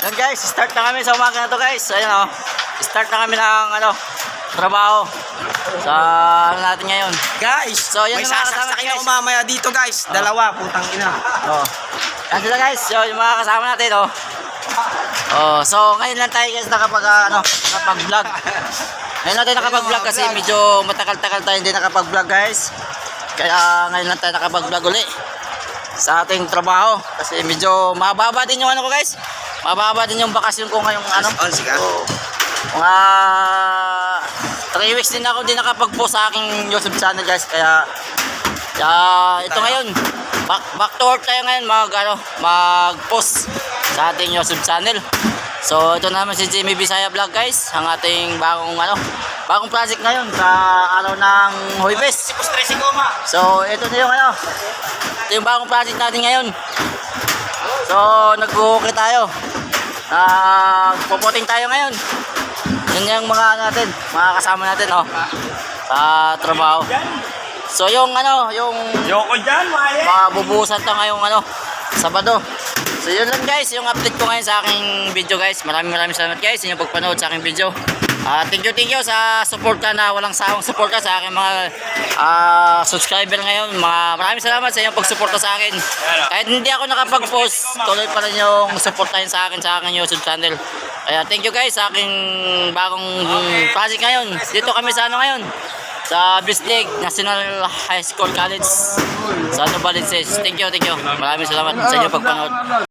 Yan guys, start na kami sa umaga na to guys. Ayun o. Start na kami ng trabaho sa natin ngayon. Guys, So, yan may yung mga kasama sasaksakin guys. ako mamaya dito guys. Dalawa, putang ina. Oh. Yan sila guys. So, yung mga kasama natin oh. Oh, so ngayon lang tayo guys nakapag-vlog. Ngayon lang tayo nakapag-vlog kasi medyo matagal-tagal tayo hindi nakapag-vlog guys. Kaya ngayon lang tayo nakapag-vlog uli sa ating trabaho kasi medyo mababa din yung ko guys. Mababa din yung bakasyon ko ngayong Sige. mga 3 weeks din ako hindi nakapag-post sa aking YouTube channel guys. Kaya ito ngayon back to work tayo ngayon mag-post sa ating YouTube channel. So ito naman si Jimmy Bisaya Vlog guys, ang ating bagong project ngayon sa araw ng Huwebes. So ito na yung ito yung bagong project natin ngayon. So nag-booking tayo. Puputing tayo ngayon. Yun yung mga kasama natin sa trabaho. So yung Yoko dyan, Maya. mabubuhusan ta ngayong Sabado. So yun lang guys, yung update ko ngayon sa aking video guys. Maraming salamat guys sa inyong pagpanood sa aking video. Thank you sa support na walang sawang support sa aking mga subscriber ngayon. Maraming salamat sa inyong pagsuporta sa akin. Kahit hindi ako nakapag-post, tuloy pa rin yung supportahin sa aking YouTube channel. Kaya thank you guys sa aking bagong project ngayon. Dito kami sa ngayon sa Bislig National High School College sa Novaliches. Thank you. Maraming salamat sa inyong pagpanood.